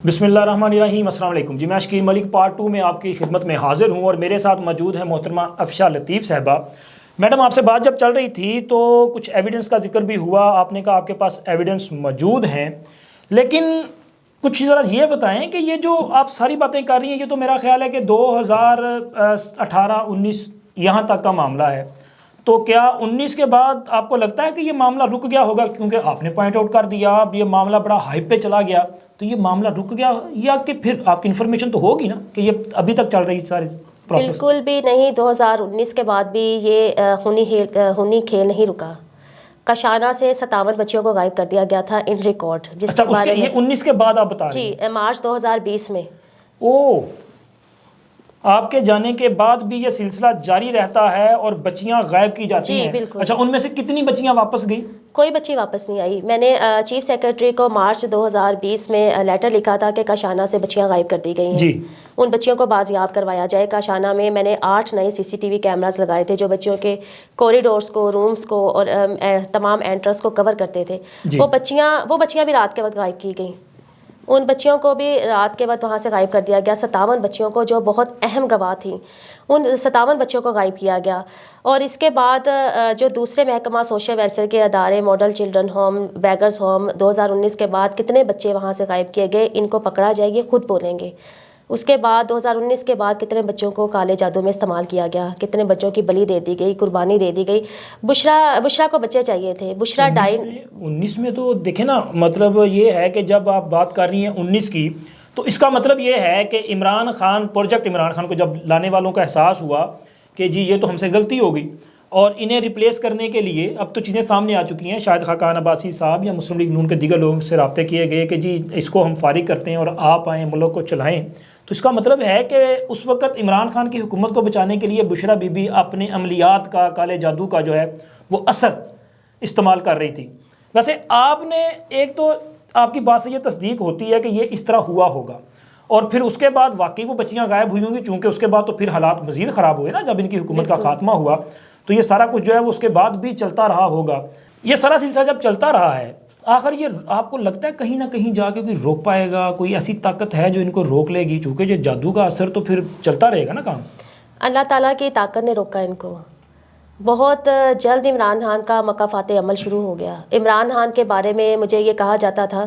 بسم اللہ الرحمن الرحیم۔ السلام علیکم جی، میں شکیل ملک پارٹ 2 میں آپ کی خدمت میں حاضر ہوں اور میرے ساتھ موجود ہیں محترمہ افشا لطیف صاحبہ۔ میڈم، آپ سے بات جب چل رہی تھی تو کچھ ایویڈنس کا ذکر بھی ہوا، آپ نے کہا آپ کے پاس ایویڈنس موجود ہیں، لیکن کچھ ذرا یہ بتائیں کہ یہ جو آپ ساری باتیں کر رہی ہیں یہ تو میرا خیال ہے کہ 2018-19 یہاں تک کا معاملہ ہے، تو کیا 19 کے بعد آپ کو لگتا ہے کہ یہ معاملہ رک گیا ہوگا؟ کیونکہ آپ نے پوائنٹ آؤٹ کر دیا اب یہ معاملہ بڑا ہائپ پہ چلا گیا، تو یہ معاملہ رک گیا یا کہ پھر آپ کی انفارمیشن تو ہوگی نا کہ یہ ابھی تک چل رہی ساری پروسیس؟ بالکل بھی نہیں، 2019 کے بعد بھی یہ خونی کھیل نہیں رکا۔ کشانہ سے 57 بچیوں کو غائب کر دیا گیا تھا ان ریکارڈ، جس کے بارے میں یہ 19 کے بعد آپ بتا رہے ہیں؟ جی، مارچ 2020 میں۔ آپ کے جانے کے بعد بھی یہ سلسلہ جاری رہتا ہے اور بچیاں غائب کی جاتی ہیں؟ جی بالکل۔ اچھا، ان میں سے کتنی بچیاں واپس گئیں؟ کوئی بچی واپس نہیں آئی۔ میں نے چیف سیکرٹری کو مارچ 2020 میں لیٹر لکھا تھا کہ کاشانہ سے بچیاں غائب کر دی گئی ہیں، جی، ان بچیوں کو بازیاب کروایا جائے۔ کاشانہ میں نے 8 نئے CCTV کیمراز لگائے تھے جو بچیوں کے کوریڈورز کو، رومز کو اور تمام انٹرنس کو کور کرتے تھے۔ جی۔ وہ بچیاں بھی رات کے وقت غائب کی گئیں، ان بچیوں کو بھی رات کے وقت وہاں سے غائب کر دیا گیا۔ 57 بچیوں کو جو بہت اہم گواہ تھیں، ان 57 بچوں کو غائب کیا گیا۔ اور اس کے بعد جو دوسرے محکمہ سوشل ویلفیئر کے ادارے، model children home, beggars home, 2019 کے بعد کتنے بچے وہاں سے غائب کیے گئے ان کو پکڑا جائے گی، خود بولیں گے۔ اس کے بعد 2019 کے بعد کتنے بچوں کو کالے جادو میں استعمال کیا گیا، کتنے بچوں کی بلی دے دی گئی، قربانی دے دی گئی۔ بشرا کو بچے چاہیے تھے، بشرا 19 میں تو دیکھیں نا، مطلب یہ ہے کہ جب آپ بات کر رہی ہیں 19 کی، تو اس کا مطلب یہ ہے کہ عمران خان، پروجیکٹ عمران خان کو جب لانے والوں کا احساس ہوا کہ جی یہ تو ہم سے غلطی ہو گئی اور انہیں ریپلیس کرنے کے لیے اب تو چیزیں سامنے آ چکی ہیں، شاید خاقان عباسی صاحب یا مسلم لیگ نون کے دیگر لوگوں سے رابطے کیے گئے کہ جی اس کو ہم فارغ کرتے ہیں اور آپ آئیں ملک کو چلائیں، تو اس کا مطلب ہے کہ اس وقت عمران خان کی حکومت کو بچانے کے لیے بشرا بی بی اپنے عملیات کا، کالے جادو کا جو ہے وہ اثر استعمال کر رہی تھی۔ ویسے آپ نے ایک تو آپ کی بات سے یہ تصدیق ہوتی ہے کہ یہ اس طرح ہوا ہوگا، اور پھر اس کے بعد واقعی وہ بچیاں غائب ہوئی ہوں گی، چونکہ اس کے بعد تو پھر حالات مزید خراب ہوئے نا، جب ان کی حکومت کا خاتمہ ہوا تو یہ سارا کچھ جو ہے وہ اس کے بعد بھی چلتا رہا ہوگا۔ یہ سارا سلسلہ جب چلتا رہا ہے، آخر یہ آپ کو لگتا ہے کہیں نہ کہیں جا کے کوئی روک پائے گا، کوئی ایسی طاقت ہے جو ان کو روک لے گی؟ چونکہ یہ جادو کا اثر تو پھر چلتا رہے گا نا کام۔ اللہ تعالیٰ کی طاقت نے روکا ان کو۔ بہت جلد عمران خان کا مکافات عمل شروع ہو گیا۔ عمران خان کے بارے میں مجھے یہ کہا جاتا تھا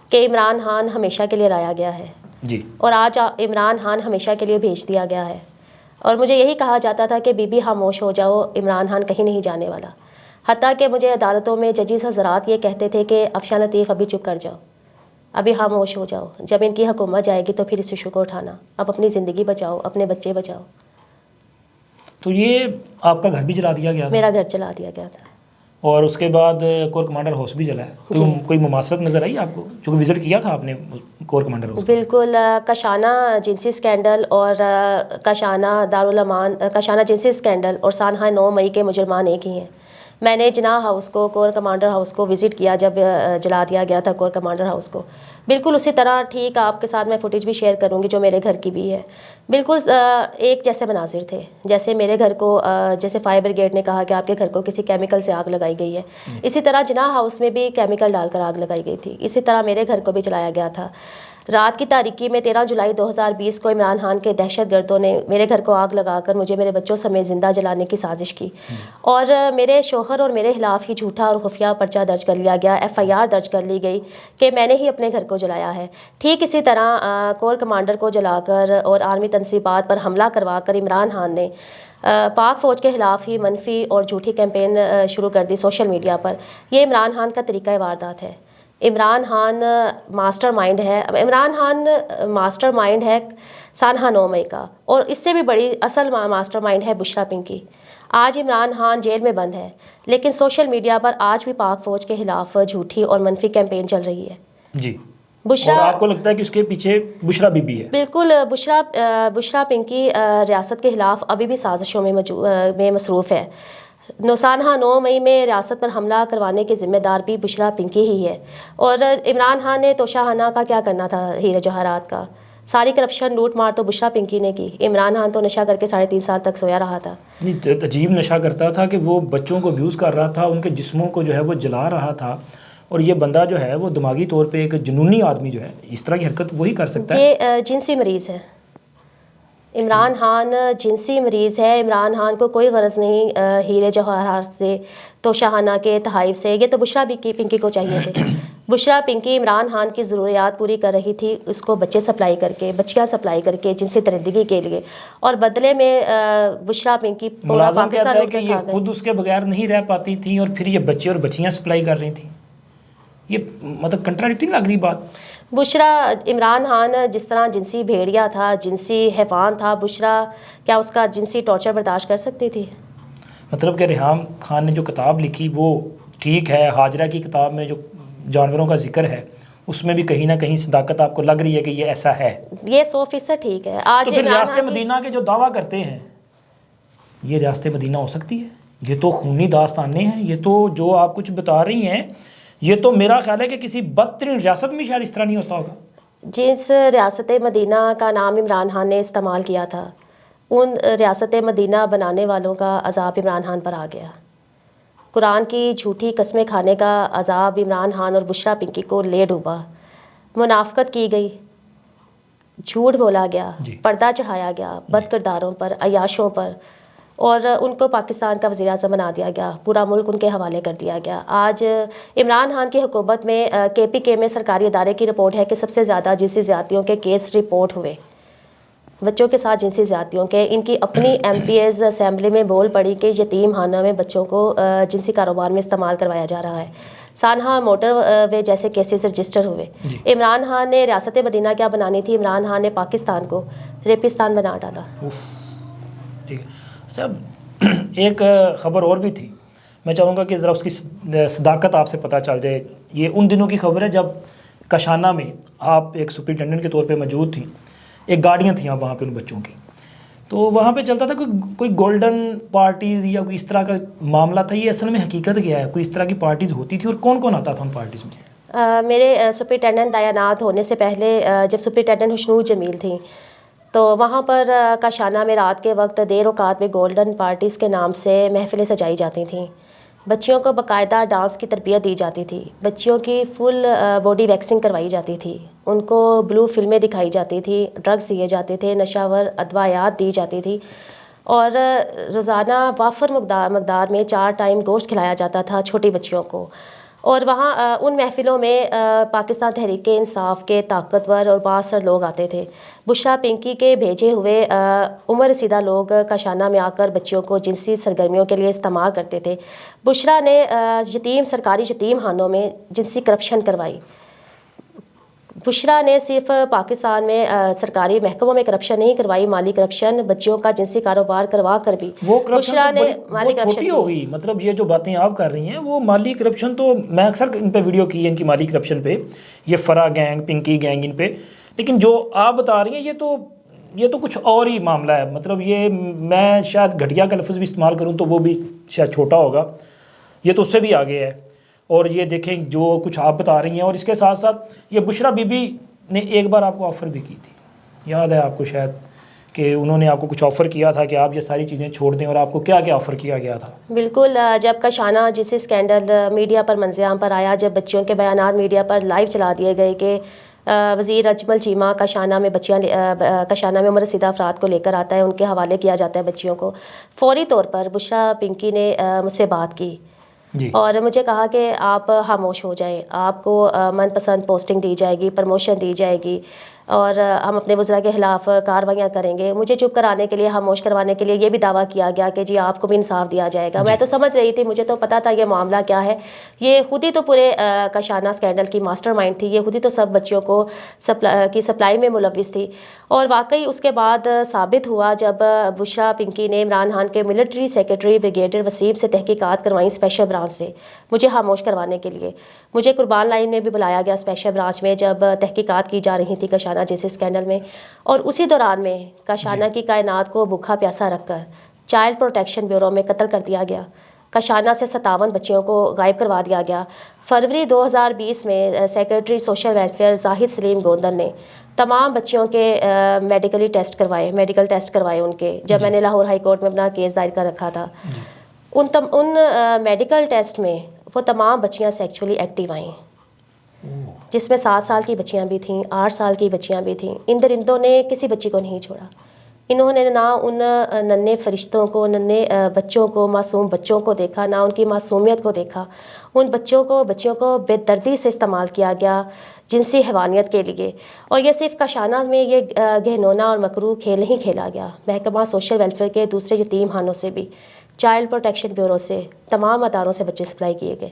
کہ عمران خان ہمیشہ کے لیے لایا گیا ہے، جی، اور آج عمران خان ہمیشہ کے لیے بھیج دیا گیا ہے۔ اور مجھے یہی کہا جاتا تھا کہ بی بی خاموش ہو جاؤ، عمران خان کہیں نہیں جانے والا۔ حتیٰ کہ مجھے عدالتوں میں ججز حضرات یہ کہتے تھے کہ افشا لطیف ابھی چپ کر جاؤ، ابھی خاموش ہو جاؤ، جب ان کی حکومت جائے گی تو پھر اس ایشو کو اٹھانا، اب اپنی زندگی بچاؤ، اپنے بچے بچاؤ۔ تو یہ آپ کا گھر بھی جلا دیا گیا تھا؟ میرا گھر جلا دیا گیا تھا، اور اس کے بعد کور کمانڈر ہاؤس بھی جلا ہے۔ کوئی مماثلت نظر آئی آپ کو؟ چونکہ وزٹ کیا تھا آپ نے کور کمانڈر ہاؤس؟ بالکل۔ کاشانہ جنسی اسکینڈل اور کاشانہ دارالامان، کاشانہ جنسی اسکینڈل اور سانحہ 9 مئی کے مجرمان ایک ہی ہیں۔ میں نے جناح ہاؤس کو، کور کمانڈر ہاؤس کو وزٹ کیا جب جلا دیا گیا تھا کور کمانڈر ہاؤس کو۔ بالکل اسی طرح، ٹھیک آپ کے ساتھ میں فوٹیج بھی شیئر کروں گی جو میرے گھر کی بھی ہے، بالکل ایک جیسے مناظر تھے۔ جیسے میرے گھر کو، جیسے فائر بریگیڈ نے کہا کہ آپ کے گھر کو کسی کیمیکل سے آگ لگائی گئی ہے، اسی طرح جناح ہاؤس میں بھی کیمیکل ڈال کر آگ لگائی گئی تھی، اسی طرح میرے گھر کو بھی جلایا گیا تھا۔ رات کی تاریکی میں 13 جولائی 2020 کو عمران خان کے دہشت گردوں نے میرے گھر کو آگ لگا کر مجھے میرے بچوں سمیت زندہ جلانے کی سازش کی، اور میرے شوہر اور میرے خلاف ہی جھوٹا اور خفیہ پرچہ درج کر لیا گیا، FIR درج کر لی گئی کہ میں نے ہی اپنے گھر کو جلایا ہے۔ ٹھیک اسی طرح کور کمانڈر کو جلا کر اور آرمی تنصیبات پر حملہ کروا کر عمران خان نے پاک فوج کے خلاف ہی منفی اور جھوٹی کیمپین شروع کر دی سوشل میڈیا پر۔ یہ عمران خان کا طریقہ واردات ہے۔ عمران خان ماسٹر مائنڈ ہے، عمران خان ماسٹر مائنڈ ہے سانحہ 9 مئی کا، اور اس سے بھی بڑی اصل ماسٹر مائنڈ ہے بشرا پنکی۔ آج عمران خان جیل میں بند ہے، لیکن سوشل میڈیا پر آج بھی پاک فوج کے خلاف جھوٹی اور منفی کیمپین چل رہی ہے۔ جی، بشرا، اور آپ کو لگتا ہے کہ اس کے پیچھے بشرا بی بی ہے؟ بالکل۔ بشرا پنکی ریاست کے خلاف ابھی بھی سازشوں میں مصروف ہے۔ سانحہ 9 مئی میں ریاست پر حملہ کروانے کے ذمہ دار بھی بشرا پنکی ہی ہے، اور عمران خان نے توشاہانہ کا کیا کرنا تھا، ہیرے جواہرات کا ساری کرپشن لوٹ مار تو بشرا پنکی نے کی۔ عمران خان تو نشہ کر کے 3.5 سال تک سویا رہا تھا۔ عجیب نشہ کرتا تھا کہ وہ بچوں کو ابیوز کر رہا تھا، ان کے جسموں کو جو ہے وہ جلا رہا تھا، اور یہ بندہ جو ہے وہ دماغی طور پہ ایک جنونی آدمی جو ہے اس طرح کی حرکت وہی کر سکتا ہے. یہ جنسی مریض ہے. عمران خان جنسی مریض ہے. عمران خان کو کوئی غرض نہیں ہیرے جواہرات سے, تو شاہانہ کے تحائف سے. یہ تو بشرا پنکی کو چاہیے تھے. بشرا پنکی عمران خان کی ضروریات پوری کر رہی تھی, اس کو بچے سپلائی کر کے, بچیاں سپلائی کر کے جنسی درندگی کے لیے, اور بدلے میں بشرا پنکی پورا ملازم کہتا پاکستان ہے لوٹ کہ کر یہ کھا گئے. خود اس کے بغیر نہیں رہ پاتی تھیں اور پھر یہ بچے اور بچیاں سپلائی کر رہی تھیں. یہ مطلب کنٹراڈکٹنگ لگ رہی بات. بشرا, عمران خان جس طرح جنسی بھیڑیا تھا, جنسی حیوان تھا, بشرا کیا اس کا جنسی ٹارچر برداشت کر سکتی تھی؟ مطلب کہ ریحام خان نے جو کتاب لکھی وہ ٹھیک ہے, ہاجرہ کی کتاب میں جو جانوروں کا ذکر ہے اس میں بھی کہیں نہ کہیں صداقت آپ کو لگ رہی ہے کہ یہ ایسا ہے. یہ 100% ٹھیک ہے. آج تو پھر عمران ریاست خان کی مدینہ کے جو دعویٰ کرتے ہیں, یہ ریاست مدینہ ہو سکتی ہے؟ یہ تو خونی داستانیں ہیں. یہ تو جو آپ کچھ بتا رہی ہیں یہ تو میرا خیال ہے کہ کسی بدترین ریاست میں شاید اس طرح نہیں ہوتا ہوگا. جس ریاست مدینہ کا نام عمران خان نے استعمال کیا تھا, ان ریاست مدینہ بنانے والوں کا عذاب عمران خان پر آ گیا. قرآن کی جھوٹی قسمیں کھانے کا عذاب عمران خان اور بشرا پنکی کو لے ڈوبا. منافقت کی گئی, جھوٹ بولا گیا, پردہ چڑھایا گیا بد کرداروں پر, عیاشوں پر, اور ان کو پاکستان کا وزیر اعظم بنا دیا گیا. پورا ملک ان کے حوالے کر دیا گیا. آج عمران خان کی حکومت میں KPK میں سرکاری ادارے کی رپورٹ ہے کہ سب سے زیادہ جنسی زیادتیوں کے کیس رپورٹ ہوئے, بچوں کے ساتھ جنسی زیادتیوں کے. ان کی اپنی MPs اسمبلی میں بول پڑی کہ یتیم خانہ میں بچوں کو جنسی کاروبار میں استعمال کروایا جا رہا ہے. سانحہ موٹر وے جیسے کیسز رجسٹر ہوئے. عمران خان نے ریاست مدینہ کیا بنانی تھی, عمران خان نے پاکستان کو ریپستان بنا ڈالا. ٹھیک ہے. اچھا, ایک خبر اور بھی تھی, میں چاہوں گا کہ ذرا اس کی صداقت آپ سے پتہ چل جائے. یہ ان دنوں کی خبر ہے جب کاشانہ میں آپ ایک سپرنٹینڈنٹ کے طور پہ موجود تھیں. ایک گاڑیاں تھیں وہاں پہ ان بچوں کی, تو وہاں پہ چلتا تھا کوئی گولڈن پارٹیز یا کوئی اس طرح کا معاملہ تھا. یہ اصل میں حقیقت کیا ہے؟ کوئی اس طرح کی پارٹیز ہوتی تھی اور کون کون آتا تھا ان پارٹیز میں؟ میرے سپرنٹینڈنٹ تعینات ہونے سے پہلے جب سپرنٹینڈنٹ خوشنود جمیل تھیں تو وہاں پر کاشانہ میں رات کے وقت دیر اوقات میں گولڈن پارٹیز کے نام سے محفلیں سجائی جاتی تھیں. بچیوں کو باقاعدہ ڈانس کی تربیت دی جاتی تھی, بچیوں کی فل باڈی ویکسنگ کروائی جاتی تھی, ان کو بلو فلمیں دکھائی جاتی تھی, ڈرگز دیے جاتے تھے, نشاور ادویات دی جاتی تھی, اور روزانہ وافر مقدار میں 4 ٹائم گوشت کھلایا جاتا تھا چھوٹی بچیوں کو. اور وہاں ان محفلوں میں پاکستان تحریک انصاف کے طاقتور اور بااثر لوگ آتے تھے. بشرا پنکی کے بھیجے ہوئے عمر رسیدہ لوگ کاشانہ میں آ کر بچیوں کو جنسی سرگرمیوں کے لیے استعمال کرتے تھے. بشرا نے سرکاری یتیم خانوں میں جنسی کرپشن کروائی. بشرا نے صرف پاکستان میں سرکاری محکموں میں کرپشن نہیں کروائی, مالی کرپشن, بچیوں کا جنسی کاروبار کروا کر بھی وہ بشرا نے مالی چھوٹی ہو گئی. مطلب یہ جو باتیں آپ کر رہی ہیں وہ مالی کرپشن, تو میں اکثر ان پہ ویڈیو کی ہے ان کی مالی کرپشن پہ, یہ فرا گینگ, پنکی گینگ, ان پہ. لیکن جو آپ بتا رہی ہیں یہ تو کچھ اور ہی معاملہ ہے. مطلب یہ میں شاید گھٹیا کا لفظ بھی استعمال کروں تو وہ بھی شاید چھوٹا ہوگا, یہ تو اس سے بھی آگے ہے. اور یہ دیکھیں جو کچھ آپ بتا رہی ہیں, اور اس کے ساتھ ساتھ یہ بشرا بی بی نے ایک بار آپ کو آفر بھی کی تھی, یاد ہے آپ کو شاید, کہ انہوں نے آپ کو کچھ آفر کیا تھا کہ آپ یہ ساری چیزیں چھوڑ دیں, اور آپ کو کیا کیا آفر کیا گیا تھا؟ بالکل. جب کاشانہ جنسی اسکینڈل میڈیا پر منظر عام پر آیا, جب بچیوں کے بیانات میڈیا پر لائیو چلا دیے گئے کہ وزیر اجمل چیمہ کاشانہ میں کاشانہ میں عمر رسیدہ افراد کو لے کر آتا ہے, ان کے حوالے کیا جاتا ہے بچیوں کو, فوری طور پر بشرا پنکی نے مجھ سے بات کی اور مجھے کہا کہ آپ خاموش ہو جائیں, آپ کو من پسند پوسٹنگ دی جائے گی, پروموشن دی جائے گی, اور ہم اپنے وزراء کے خلاف کارروائیاں کریں گے. مجھے چپ کرانے کے لیے, خاموش کروانے کے لیے یہ بھی دعویٰ کیا گیا کہ جی آپ کو بھی انصاف دیا جائے گا. میں تو سمجھ رہی تھی, مجھے تو پتہ تھا یہ معاملہ کیا ہے. یہ خود ہی تو پورے کاشانہ اسکینڈل کی ماسٹر مائنڈ تھی, یہ خود ہی تو سب بچیوں کو کی سپلائی میں ملوث تھی. اور واقعی اس کے بعد ثابت ہوا جب بشرا پنکی نے عمران خان کے ملٹری سیکرٹری بریگیڈیئر وسیم سے تحقیقات کروائیں اسپیشل برانچ سے, مجھے خاموش کروانے کے لیے. مجھے قربان لائن میں بھی بلایا گیا اسپیشل برانچ میں جب تحقیقات کی جا رہی تھی کاشانہ جنسی اسکینڈل میں, اور اسی دوران میں کاشانہ کی کائنات کو بھوکھا پیاسا رکھ کر چائلڈ پروٹیکشن بیورو میں قتل کر دیا گیا. کاشانہ سے 57 بچیوں کو غائب کروا دیا گیا. فروری 2020 میں سیکرٹری سوشل ویلفیئر زاہد سلیم گوندن نے تمام بچیوں کے میڈیکل ٹیسٹ کروائے ان کے, جب میں نے لاہور ہائی کورٹ میں اپنا کیس دائر کر رکھا تھا. ان میڈیکل ٹیسٹ میں وہ تمام بچیاں سیکچولی ایکٹیو آئیں، جس میں 7 سال کی بچیاں بھی تھیں، 8 سال کی بچیاں بھی تھیں. ان درندوں نے کسی بچی کو نہیں چھوڑا. انہوں نے نہ ان ننھے فرشتوں کو، ننھے بچوں کو، معصوم بچوں کو دیکھا، نہ ان کی معصومیت کو دیکھا. ان بچیوں کو بے دردی سے استعمال کیا گیا جنسی حیوانیت کے لیے. اور یہ صرف کاشانہ میں یہ گہنونا اور مکروہ کھیل نہیں کھیلا گیا، محکمہ سوشل ویلفیئر کے دوسرے یتیم خانوں سے بھی، چائلڈ پروٹیکشن بیورو سے، تمام اداروں سے بچے سپلائی کیے گئے.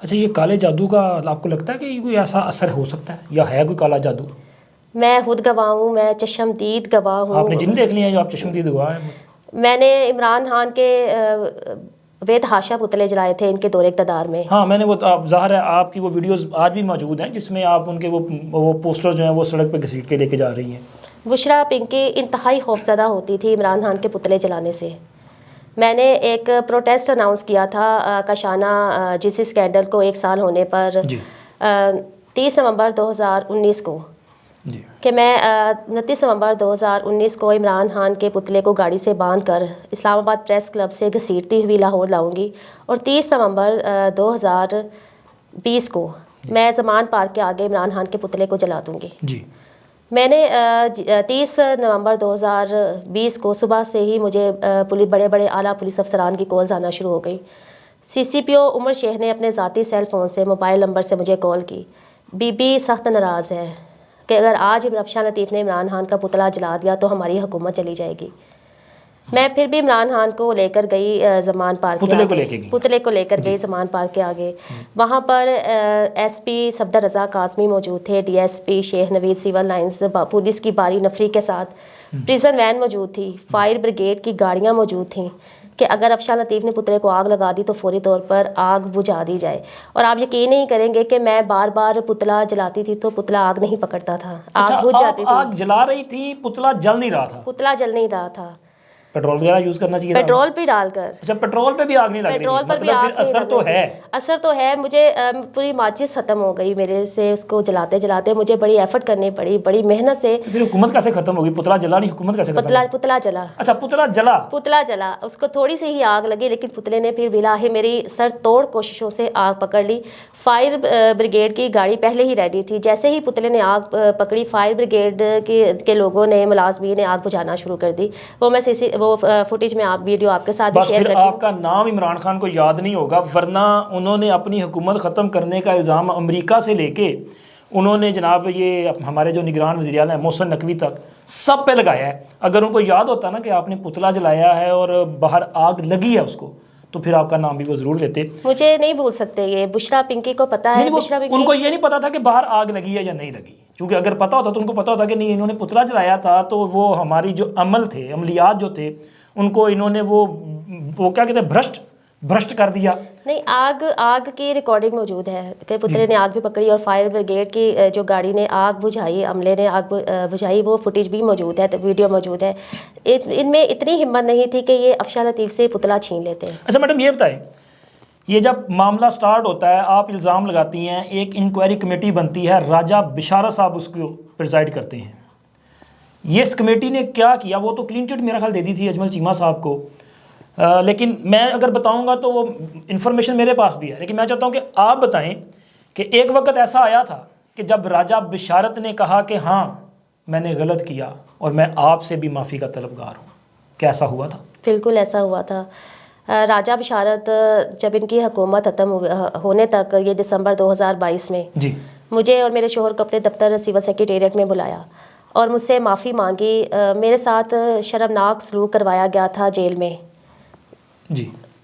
اچھا، یہ کالے جادو کا آپ کو لگتا ہے کہ کوئی ایسا اثر ہو سکتا ہے یا ہے کوئی کالا جادو؟ میں خود گواہ ہوں، میں چشمدید گواہ ہوں. آپ نے جن دیکھ لیے ہیں جو آپ چشمدید گواہ ہیں؟ میں نے عمران خان کے بے تحاشا پتلے جلائے تھے ان کے دور اقتدار میں. ہاں، میں نے وہ ظاہر ہے آپ کی وہ ویڈیوز آج بھی موجود ہیں جس میں آپ ان کے وہ پوسٹر جو ہیں وہ سڑک پہ گھسیٹ کے لے کے جا رہی ہیں. بشرا پنکی انتہائی خوفزدہ ہوتی تھی عمران خان کے پتلے جلانے سے. میں نے ایک پروٹیسٹ اناؤنس کیا تھا کاشانہ جنسی اسکینڈل کو 1 سال ہونے پر، 30 نومبر 2019 کو، کہ میں 29 نومبر 2019 کو عمران خان کے پتلے کو گاڑی سے باندھ کر اسلام آباد پریس کلب سے گھسیٹتی ہوئی لاہور لاؤں گی، اور 30 نومبر 2020 کو میں زمان پارک کے آگے عمران خان کے پتلے کو جلا دوں گی. میں نے 30 نومبر 2020 کو صبح سے ہی مجھے بڑے بڑے اعلیٰ پولیس افسران کی کالز آنا شروع ہو گئی. CCPO عمر شیخ نے اپنے ذاتی سیل فون سے موبائل نمبر سے مجھے کال کی. بی بی سخت ناراض ہے کہ اگر آج افشاں لطیف نے عمران خان کا پتلا جلا دیا تو ہماری حکومت چلی جائے گی. میں پھر بھی عمران خان کو لے کر گئی زمان پارک کے آگے، پتلے کو لے کر گئی زمان پارک کے آگے. وہاں پر SP صفدر رضا قاسمی موجود تھے، DSP شیخ نوید سول لائنز، پولیس کی باری نفری کے ساتھ، پریزن وین موجود تھی، فائر بریگیڈ کی گاڑیاں موجود تھیں کہ اگر افشاں لطیف نے پتلے کو آگ لگا دی تو فوری طور پر آگ بجھا دی جائے. اور آپ یقین نہیں کریں گے کہ میں بار بار پتلا جلاتی تھی تو پتلا آگ نہیں پکڑتا تھا، آگ بجھ جاتی تھی. آگ جلا رہی تھی، پتلا جل نہیں رہا تھا؟ پتلا جل نہیں رہا تھا. پیٹرول وغیرہ یوز کرنا چاہیے، پیٹرول پہ ڈال کر. اچھا، پیٹرول پہ بھی آگ نہیں لگ رہی؟ پیٹرول پر بھی آگ نہیں اثر تو ہے. اثر تو ہے. مجھے پوری ماچس ختم ہو گئی میرے سے اس کو جلاتے جلاتے. مجھے بڑی ایفرٹ کرنی پڑی، بڑی محنت سے. پھر حکومت کیسے ختم ہوگی؟ پتلا جلا نہیں، حکومت کیسے ختم ہوگی؟ پتلا جلا. اچھا، پتلا جلا. پتلا جلا، اس کو تھوڑی سی ہی آگ لگی لیکن پتلے نے پھر بالآخر میری سر توڑ کوششوں سے آگ پکڑ لی. فائر بریگیڈ کی گاڑی پہلے ہی ریڈی تھی. جیسے ہی پتلے نے آگ پکڑی، فائر بریگیڈ کے لوگوں نے، ملازمین نے آگ بجھانا شروع کر دی. وہ میں وہ فوٹیج میں آپ ویڈیو آپ کے ساتھ بھی شیئر کرتی ہوں. آپ کا نام عمران خان کو یاد نہیں ہوگا، ورنہ انہوں نے اپنی حکومت ختم کرنے کا الزام امریکہ سے لے کے انہوں نے جناب یہ ہمارے جو نگران وزیر اعلیٰ ہیں محسن نقوی تک سب پہ لگایا ہے. اگر ان کو یاد ہوتا نا کہ آپ نے پتلا جلایا ہے اور باہر آگ لگی ہے اس کو، تو پھر آپ کا نام بھی وہ ضرور لیتے. مجھے نہیں بھول سکتے یہ. بشرا پنکی کو پتا ہے. ان کو یہ نہیں پتا تھا کہ باہر آگ لگی ہے یا نہیں لگی، کیونکہ اگر پتا ہوتا تو ان کو پتا ہوتا کہ نہیں انہوں نے پتلا جلایا تھا تو وہ ہماری جو عمل تھے، عملیات جو تھے، ان کو انہوں نے وہ کیا کہتے ہیں بھرشٹ کر دیا. نہیں، آگ کی ریکارڈنگ موجود ہے کہ پتلے نے آگ بھی پکڑی اور فائر بریگیڈ کی جو گاڑی نے آگ بجھائی، عملے نے آگ بجھائی، وہ فوٹیج بھی موجود ہے، ویڈیو موجود ہے. ان میں اتنی ہمت نہیں تھی کہ یہ افشاں لطیف سے پتلا چھین لیتے. اچھا میڈم، یہ بتائیں، یہ جب معاملہ سٹارٹ ہوتا ہے آپ الزام لگاتی ہیں، ایک انکوائری کمیٹی بنتی ہے، راجہ بشارت صاحب اس کو پریزائڈ کرتے ہیں. یہ اس کمیٹی نے کیا کیا؟ وہ تو کلین چٹ میرا خیال دے دی تھی اجمل چیمہ صاحب کو، لیکن میں اگر بتاؤں گا تو وہ انفارمیشن میرے پاس بھی ہے، لیکن میں چاہتا ہوں کہ آپ بتائیں کہ ایک وقت ایسا آیا تھا کہ جب راجہ بشارت نے کہا کہ ہاں میں نے غلط کیا اور میں آپ سے بھی معافی کا طلبگار ہوں، کیا ایسا ہوا تھا؟ بالکل ایسا ہوا تھا. راجہ بشارت جب ان کی حکومت ختم ہونے تک، یہ دسمبر 2022 میں، مجھے اور میرے شوہر کو اپنے دفتر سول سیکریٹریٹ میں بلایا اور مجھ سے معافی مانگی. میرے ساتھ شرمناک سلوک کروایا گیا تھا جیل میں،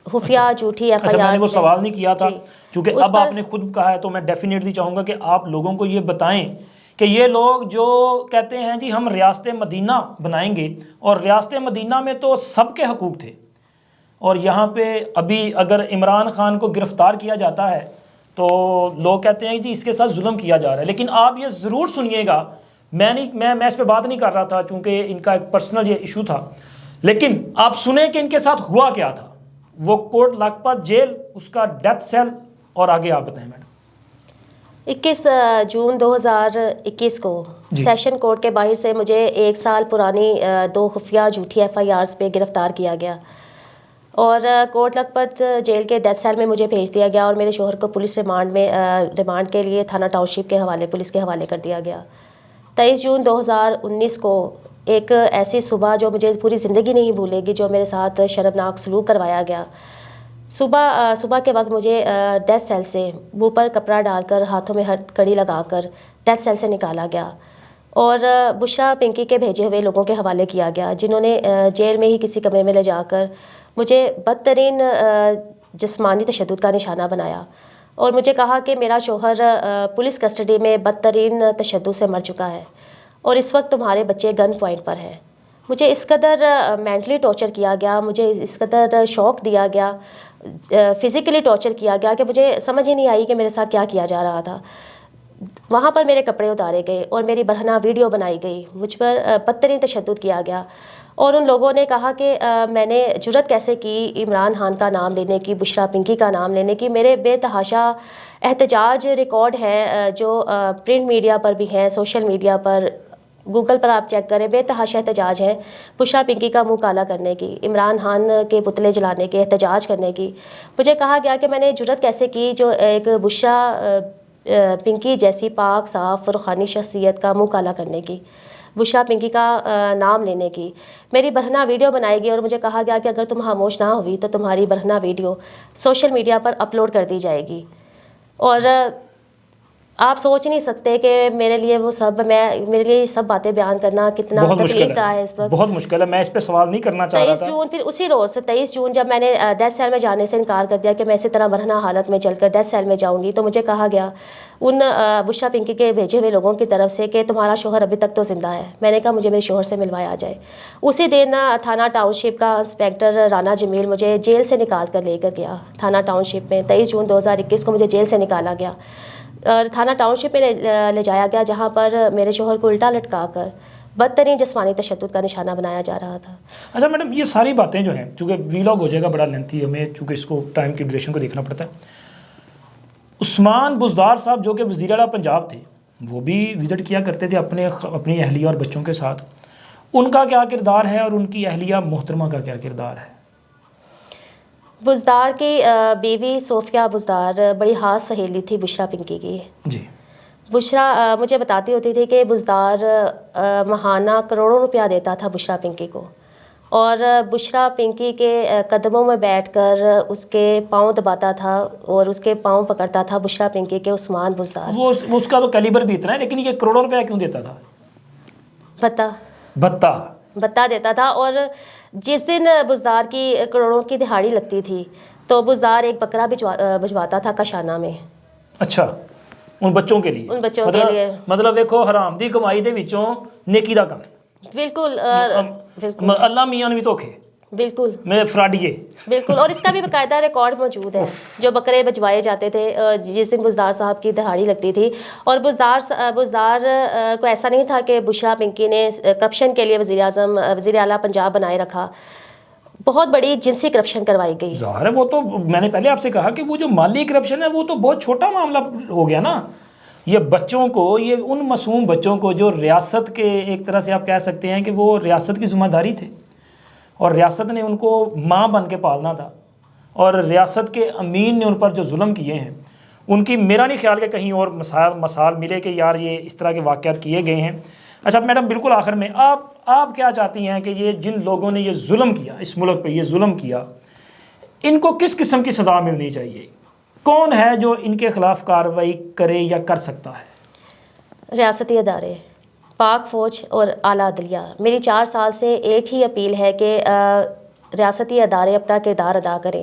خفیہ جھوٹی FIR. میں نے وہ سوال نہیں کیا تھا چونکہ اب آپ نے خود کہا ہے تو میں ڈیفینیٹلی چاہوں گا کہ آپ لوگوں کو یہ بتائیں کہ یہ لوگ جو کہتے ہیں جی ہم ریاست مدینہ بنائیں گے، اور ریاست مدینہ میں تو سب کے حقوق تھے، اور یہاں پہ ابھی اگر عمران خان کو گرفتار کیا جاتا ہے تو لوگ کہتے ہیں جی اس کے ساتھ ظلم کیا جا رہا ہے. لیکن آپ یہ ضرور سنیے گا، میں اس پہ بات نہیں کر رہا تھا چونکہ ان کا ایک پرسنل یہ ایشو تھا، لیکن آپ سنیں کہ ان کے ساتھ ہوا کیا تھا. وہ کوٹ لاکھپت جیل، اس کا ڈیتھ سیل، اور آگے آپ بتائیں میڈم. 21 جون 2021 کو سیشن کورٹ کے باہر سے مجھے 1 سال پرانی 2 خفیہ جھوٹی FIRs پہ گرفتار کیا گیا، اور کوٹ لکھپت جیل کے ڈیتھ سیل میں مجھے بھیج دیا گیا اور میرے شوہر کو پولیس ریمانڈ کے لیے تھانہ ٹاؤن شپ کے حوالے پولیس کے حوالے کر دیا گیا۔ 23 جون 2019 کو ایک ایسی صبح جو مجھے پوری زندگی نہیں بھولے گی، جو میرے ساتھ شرمناک سلوک کروایا گیا۔ صبح کے وقت مجھے ڈیتھ سیل سے منہ پر کپڑا ڈال کر، ہاتھوں میں کڑی لگا کر ڈیتھ سیل سے نکالا گیا اور بشرا پنکی کے بھیجے ہوئے لوگوں کے حوالے کیا گیا، جنہوں نے جیل میں ہی کسی کمرے میں لے جا کر مجھے بدترین جسمانی تشدد کا نشانہ بنایا اور مجھے کہا کہ میرا شوہر پولیس کسٹڈی میں بدترین تشدد سے مر چکا ہے اور اس وقت تمہارے بچے گن پوائنٹ پر ہیں۔ مجھے اس قدر مینٹلی ٹارچر کیا گیا، مجھے اس قدر شوق دیا گیا، فزیکلی ٹارچر کیا گیا کہ مجھے سمجھ ہی نہیں آئی کہ میرے ساتھ کیا کیا جا رہا تھا۔ وہاں پر میرے کپڑے اتارے گئے اور میری برہنہ ویڈیو بنائی گئی، مجھ پر بدترین تشدد کیا گیا اور ان لوگوں نے کہا کہ میں نے جرت کیسے کی عمران خان کا نام لینے کی، بشرا پنکی کا نام لینے کی۔ میرے بے تحاشا احتجاج ریکارڈ ہیں جو پرنٹ میڈیا پر بھی ہیں، سوشل میڈیا پر، گوگل پر آپ چیک کریں، بے تحاشا احتجاج ہیں بشرا پنکی کا منہ کالا کرنے کی، عمران خان کے پتلے جلانے کے، احتجاج کرنے کی۔ مجھے کہا گیا کہ میں نے جرت کیسے کی جو ایک بشرا پنکی جیسی پاک صاف روحانی شخصیت کا منہ کالا کرنے کی، بشرا پنکی کا نام لینے کی۔ میری برہنہ ویڈیو بنائی گئی اور مجھے کہا گیا کہ اگر تم خاموش نہ ہوئی تو تمہاری برہنہ ویڈیو سوشل میڈیا پر اپلوڈ کر دی جائے گی۔ اور آپ سوچ نہیں سکتے کہ میرے لیے میرے لیے یہ سب باتیں بیان کرنا کتنا تکلیف دہ ہے اس وقت۔ بہت مشکل ہے، میں اس پہ سوال نہیں کرنا چاہ رہا تھا۔ 23 جون، پھر اسی روز سے 23 جون جب میں نے ڈیتھ سیل میں جانے سے انکار کر دیا کہ میں اسی طرح برہنہ حالت میں چل کر ڈیتھ سیل میں جاؤں گی، تو مجھے کہا گیا ان بشرا پنکی کے بھیجے ہوئے لوگوں کی طرف سے کہ تمہارا شوہر ابھی تک تو زندہ ہے۔ میں نے کہا مجھے میرے شوہر سے ملوایا جائے۔ اسی دن تھانہ ٹاؤن شپ کا انسپیکٹر رانا جمیل مجھے جیل سے نکال کر لے کر گیا تھانہ ٹاؤن شپ میں۔ 23 جون 2021 کو مجھے جیل سے نکالا گیا اور تھانہ ٹاؤن شپ میں لے جایا گیا، جہاں پر میرے شوہر کو الٹا لٹکا کر بدترین جسمانی تشدد کا نشانہ بنایا جا رہا تھا۔ اچھا میڈم، یہ ساری باتیں جو ہیں، چونکہ ویلاگ ہو جائے گا بڑا لینتھی، ہمیں چونکہ اس کو ٹائم کی ڈیوریشن کو دیکھنا پڑتا ہے۔ عثمان بزدار صاحب جو کہ وزیر اعلیٰ پنجاب تھے، وہ بھی وزٹ کیا کرتے تھے اپنی اہلیہ اور بچوں کے ساتھ، ان کا کیا کردار ہے اور ان کی اہلیہ محترمہ کا کیا کردار ہے؟ بزدار کی بیوی صوفیہ بزدار بڑی خاص سہیلی تھی بشرا پنکی کی۔ جی، بشرا مجھے بتاتی ہوتی تھی کہ بزدار ماہانہ کروڑوں روپیہ دیتا تھا بشرا پنکی کو، اور بشرا پنکی کے قدموں میں بیٹھ کر اس کے پاؤں دباتا تھا اور اس کے پاؤں پکڑتا تھا بشرا پنکی کے عثمان بزدار۔ وہ اس کا تو کیلیبر بھی اتنا ہے، لیکن یہ کروڑوں روپیہ کیوں دیتا تھا؟ بھتہ دیتا تھا۔ اور جس دن بزدار کی کروڑوں کی دہاڑی لگتی تھی تو بزدار ایک بکرا بھجواتا تھا کاشانہ میں۔ اچھا، ان بچوں کے لیے؟ ان بچوں کے لیے، مطلب دیکھو حرام دی کمائی دے وچوں نیکی دا کم۔ بالکل اللہ میاں بھی دھوکھے، بالکل میں فراڈیے، بالکل۔ اور اس کا بھی باقاعدہ ریکارڈ موجود ہے، جو بکرے بجوائے جاتے تھے جس دن بزدار صاحب کی دہاڑی لگتی تھی۔ اور بزدار کو ایسا نہیں تھا کہ بشرا پنکی نے کرپشن کے لیے وزیر اعلیٰ پنجاب بنائے رکھا، بہت بڑی جنسی کرپشن کروائی گئی۔ ظاہر ہے، وہ تو میں نے پہلے آپ سے کہا کہ وہ جو مالی کرپشن ہے وہ تو بہت چھوٹا معاملہ ہو گیا نا۔ یہ بچوں کو، یہ ان معصوم بچوں کو جو ریاست کے، ایک طرح سے آپ کہہ سکتے ہیں کہ وہ ریاست کی ذمہ داری تھے اور ریاست نے ان کو ماں بن کے پالنا تھا، اور ریاست کے امین نے ان پر جو ظلم کیے ہیں ان کی میرا نہیں خیال کہ کہیں اور مثال ملے کہ یار یہ اس طرح کے واقعات کیے گئے ہیں۔ اچھا میڈم، بالکل آخر میں آپ کیا چاہتی ہیں کہ یہ جن لوگوں نے یہ ظلم کیا، اس ملک پہ یہ ظلم کیا، ان کو کس قسم کی سزا ملنی چاہیے؟ کون ہے جو ان کے خلاف کارروائی کرے یا کر سکتا ہے؟ ریاستی ادارے، پاک فوج اور اعلیٰ عدلیہ۔ میری 4 سال سے ایک ہی اپیل ہے کہ ریاستی ادارے اپنا کردار ادا کریں۔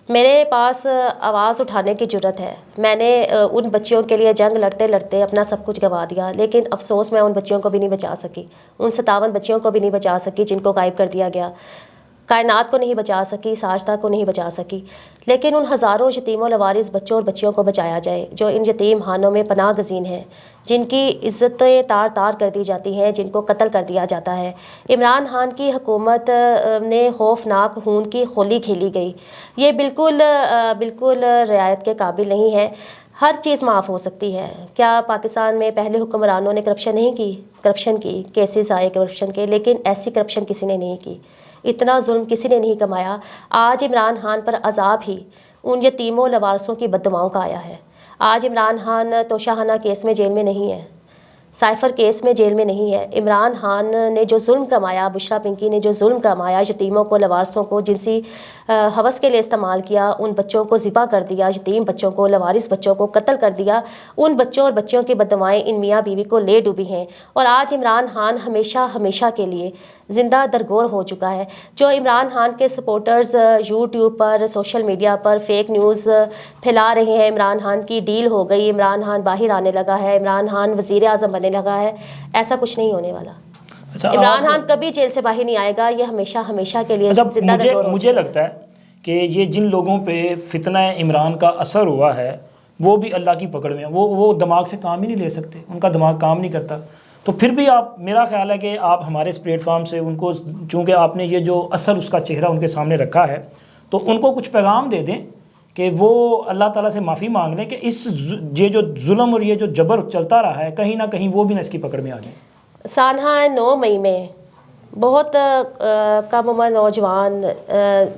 میرے پاس آواز اٹھانے کی جرت ہے، میں نے ان بچیوں کے لیے جنگ لڑتے لڑتے اپنا سب کچھ گنوا دیا، لیکن افسوس میں ان بچیوں کو بھی نہیں بچا سکی، ان 57 بچیوں کو بھی نہیں بچا سکی جن کو غائب کر دیا گیا، کائنات کو نہیں بچا سکی، ساجدہ کو نہیں بچا سکی، لیکن ان ہزاروں یتیم و لوارث بچوں اور بچیوں کو بچایا جائے جو ان یتیم خانوں میں پناہ گزین ہیں، جن کی عزتیں تار تار کر دی جاتی ہیں، جن کو قتل کر دیا جاتا ہے۔ عمران خان کی حکومت نے خوفناک خون کی ہولی کھیلی گئی، یہ بالکل رعایت کے قابل نہیں ہے۔ ہر چیز معاف ہو سکتی ہے۔ کیا پاکستان میں پہلے حکمرانوں نے کرپشن نہیں کی؟ کرپشن کی، کیسز آئے کرپشن کے، لیکن ایسی کرپشن کسی نے نہیں کی۔ اتنا ظلم کسی نے نہیں کمایا. آج عمران خان پر عذاب ہی ان یتیموں لوارثوں کی بددعاؤں کا آیا ہے. آج عمران خان توشہ خانہ کیس میں جیل میں نہیں ہے, سائفر کیس میں جیل میں نہیں ہے. عمران خان نے جو ظلم کمایا, بشرا پنکی نے جو ظلم کمایا, یتیموں کو لوارثوں کو جنسی ہوس کے لیے استعمال کیا, ان بچوں کو ذبح کر دیا, یتیم بچوں کو, لوارث بچوں کو قتل کر دیا, ان بچوں اور بچیوں کی بددعائیں ان میاں بیوی کو لے ڈوبی ہیں. اور آج عمران خان ہمیشہ کے لیے زندہ درگور ہو چکا ہے. جو عمران خان کے سپورٹرز یوٹیوب پر, سوشل میڈیا پر فیک نیوز پھیلا رہے ہیں, عمران خان کی ڈیل ہو گئی, عمران خان باہر آنے لگا ہے, عمران خان وزیر اعظم بننے لگا ہے, ایسا کچھ نہیں ہونے والا. عمران خان کبھی جیل سے باہر نہیں آئے گا, یہ ہمیشہ کے لیے زندہ درگور ہو. مجھے لگتا ہے کہ یہ جن لوگوں پہ فتنہ عمران کا اثر ہوا ہے وہ بھی اللہ کی پکڑ میں ہیں. وہ دماغ سے کام ہی نہیں لے سکتے, ان کا دماغ کام نہیں کرتا. تو پھر بھی آپ, میرا خیال ہے کہ آپ ہمارے اس پلیٹ فارم سے ان کو, چونکہ آپ نے یہ جو اثر اس کا چہرہ ان کے سامنے رکھا ہے, تو ان کو کچھ پیغام دے دیں کہ وہ اللہ تعالیٰ سے معافی مانگ لیں کہ یہ جو ظلم اور یہ جو جبر چلتا رہا ہے کہیں نہ کہیں وہ بھی نہ اس کی پکڑ میں آ جائیں. سانحہ 9 مئی میں بہت کم عمر نوجوان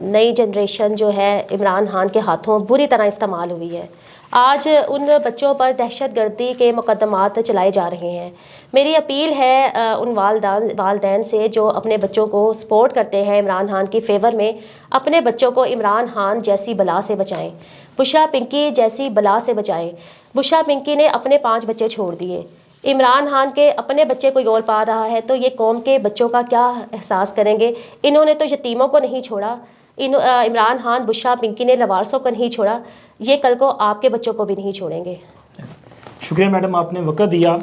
نئی جنریشن جو ہے عمران خان کے ہاتھوں بری طرح استعمال ہوئی ہے. آج ان بچوں پر دہشت گردی کے مقدمات چلائے جا رہے ہیں. میری اپیل ہے ان والدین سے جو اپنے بچوں کو سپورٹ کرتے ہیں عمران خان کی فیور میں, اپنے بچوں کو عمران خان جیسی بلا سے بچائیں, بشرا پنکی جیسی بلا سے بچائیں. بشرا پنکی نے اپنے 5 بچے چھوڑ دیے, عمران خان کے اپنے بچے کوئی اور پا رہا ہے تو یہ قوم کے بچوں کا کیا احساس کریں گے. انہوں نے تو یتیموں کو نہیں چھوڑا, عمران خان, بشرا پنکی نے لوارثوں کو نہیں چھوڑا, یہ کل کو آپ کے بچوں کو بھی نہیں چھوڑیں گے. شکریہ میڈم, آپ نے وقت دیا.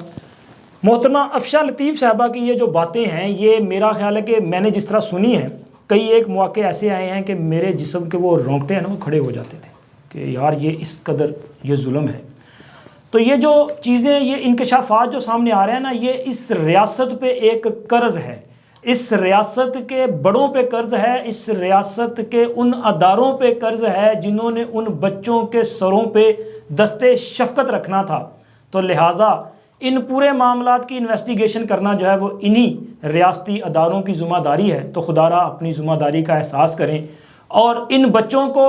محترمہ افشاں لطیف صاحبہ کی یہ جو باتیں ہیں, یہ میرا خیال ہے کہ میں نے جس طرح سنی ہیں, کئی ایک مواقع ایسے آئے ہیں کہ میرے جسم کے وہ رونگٹے ہیں نا وہ کھڑے ہو جاتے تھے کہ یار یہ اس قدر یہ ظلم ہے. تو یہ جو چیزیں, یہ انکشافات جو سامنے آ رہے ہیں نا, یہ اس ریاست پہ ایک قرض ہے, اس ریاست کے بڑوں پہ قرض ہے, اس ریاست کے ان اداروں پہ قرض ہے جنہوں نے ان بچوں کے سروں پہ دستے شفقت رکھنا تھا. تو لہٰذا ان پورے معاملات کی انویسٹیگیشن کرنا جو ہے وہ انہی ریاستی اداروں کی ذمہ داری ہے. تو خدا را اپنی ذمہ داری کا احساس کریں اور ان بچوں کو,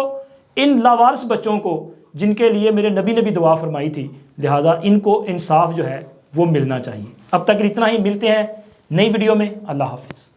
ان لاوارث بچوں کو جن کے لیے میرے نبی نے بھی دعا فرمائی تھی, لہٰذا ان کو انصاف جو ہے وہ ملنا چاہیے. اب تک اتنا ہی, ملتے ہیں نئی ویڈیو میں. اللہ حافظ.